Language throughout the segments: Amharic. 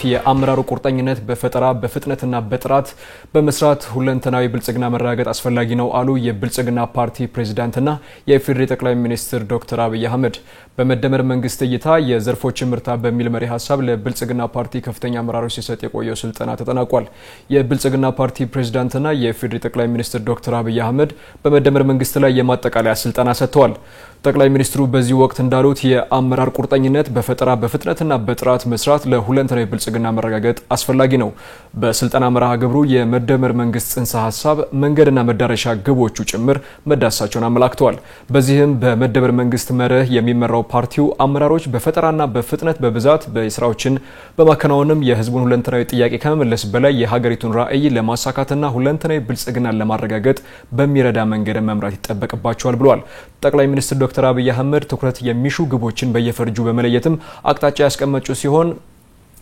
የአመራሩ ቁርጠኝነት በፈጠራ በፍጥነትና በጥራት በመስራት ሁለንተናዊ ብልጽግና መረጋገጥ አስፈላጊ ነው አሉ የብልጽግና ፓርቲ ፕሬዝዳንትና የኢፌዴሪ ጠቅላይ ሚኒስትር ዶክተር አብይ አህመድ። በመደመር መንግስት እይታ የዘርፎች ምርታ በሚል መሪ ሐሳብ ለብልጽግና ፓርቲ ከፍተኛ አመራሮች ሲሰጥ የቆየው ስልጠና ተጠናቋል። የብልጽግና ፓርቲ ፕሬዝዳንትና የኢፌዴሪ ጠቅላይ ሚኒስትር ዶክተር አብይ አህመድ በመደመር መንግስት ላይ የማጠቃለያ ስልጠና ሰጥተዋል። ጠቅላይ ሚኒስትሩ በዚህ ወቅት እንዳሉት የአመራር ቁርጠኝነት በፈጠራ በፍጥነትና በጥራት መስራት ለሁለንተናዊ ብልጽግና መረጋገጥ አስፈላጊ ነው። በስልጠና መርሃ ግብሩ የመደመር መንግስት ጽንሰ ሐሳብ መንገድና መዳረሻ ግቦቹ ጭምር መዳሰሳቸውን አመላክተዋል። በዚህም በመደመር መንግስት መርህ የሚመራው ፓርቲው አመራሮች በፈጠራና በፍጥነት በብዛት በስራዎችን በማከናወንም የህዝቡን ሁለንተናዊ ጥያቄ ከመመለስ በላይ የሀገሪቱን ራዕይ ለማሳካትና ሁለንተናዊ ብልጽግናን ለማረጋገጥ በሚረዳ መንገድ መምራት ይጠበቅባቸዋል ብለዋል። ጠቅላይ ሚኒስትር ዶክተር አብይ አህመድ ትኩረት የሚሹ ግቦችን በየፈርጁ በመለየትም አቅጣጫ ያስቀመጡ ሲሆን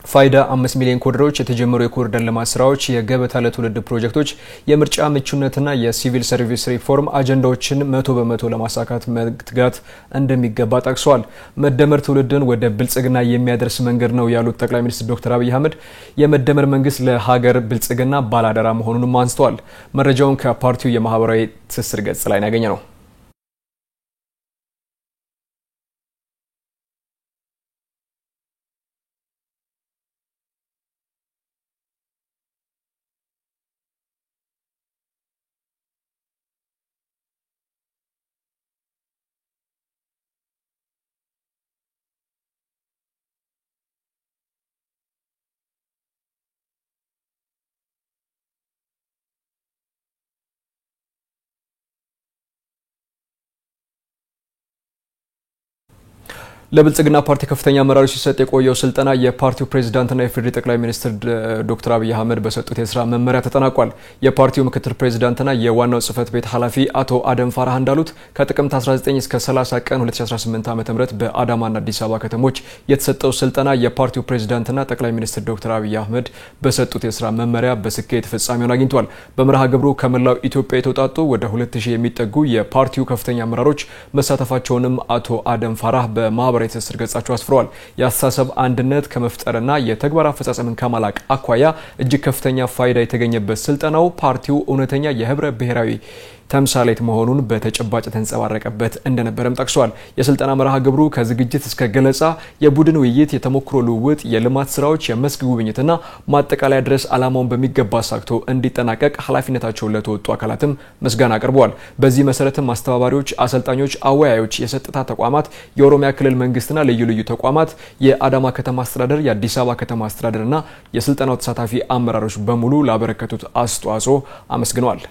ፋይዳ 5 ሚሊዮን ኮድሮች የተጀመሩ የኮሪደር ልማት ስራዎች የገበታ ለትውልድ ፕሮጀክቶች የምርጫ ምቹነትና የሲቪል ሰርቪስ ሪፎርም አጀንዳዎችን 100% ለማሳካት መትጋት እንደሚገባ ጠቅሰዋል። መደመር ትውልድን ወደ ብልጽግና የሚያደርስ መንገድ ነው ያሉት ጠቅላይ ሚኒስትር ዶክተር አብይ አህመድ የመደመር መንግስት ለሀገር ብልጽግና ባላደራ መሆኑንም አንስተዋል። መረጃውን ከፓርቲው የማህበራዊ ትስስር ገጽ ላይ ያገኘ ነው። ለብልጽግና ፓርቲ ከፍተኛ አመራሮች ሲሰጥ የቆየው ስልጠና የፓርቲው ፕሬዝዳንትና የፌዴሪ ጠቅላይ ሚኒስትር ዶክተር አብይ አህመድ በሰጡት የሥራ መመሪያ ተጠናቋል። የፓርቲው ምክትል ፕሬዝዳንትና የዋናው ጽህፈት ቤት ኃላፊ አቶ አደም ፋራህ እንዳሉት ከጥቅምት 19 እስከ 30 ቀን 2018 ዓ.ም በአዳማና አዲስ አበባ ከተሞች የተሰጠው ስልጠና የፓርቲው ፕሬዝዳንትና ጠቅላይ ሚኒስትር ዶክተር አብይ አህመድ በሰጡት የሥራ መመሪያ በስኬት ፍጻሜውን አግኝቷል። በመርሃ ግብሩ ከመላው ኢትዮጵያ የተውጣጡ ወደ 2000 የሚጠጉ የፓርቲው ከፍተኛ አመራሮች መሳተፋቸውንም አቶ አደም ፋራህ በማህበራዊ ትስስር ገጻቸው አስፍረዋል። የአስተሳሰብ አንድነት ከመፍጠርና የተግባር አፈጻጸምን ከማላቅ አኳያ እጅግ ከፍተኛ ፋይዳ የተገኘበት ስልጠናው ፓርቲው እውነተኛ የህብረ ብሔራዊ ተምሳሌት መሆኑን በተጨባጭ ተንጸባረቀበት እንደነበረም ጠቅሷል። የስልጠና መርሃ ግብሩ ከዝግጅት እስከ ገለጻ፣ የቡድን ውይይት፣ የተሞክሮ ልውውጥ፣ የልማት ስራዎች፣ የመስክ ጉብኝትና ማጠቃለያ ድረስ ዓላማውን በሚገባ አሳክቶ እንዲጠናቀቅ ኃላፊነታቸውን ለተወጡ አካላትም ምስጋና አቅርበዋል። በዚህ መሰረትም አስተባባሪዎች፣ አሰልጣኞች፣ አወያዮች፣ የጸጥታ ተቋማት፣ የኦሮሚያ ክልል መንግስትና ልዩ ልዩ ተቋማት፣ የአዳማ ከተማ አስተዳደር፣ የአዲስ አበባ ከተማ አስተዳደርና የስልጠናው ተሳታፊ አመራሮች በሙሉ ላበረከቱት አስተዋጽኦ አመስግነዋል።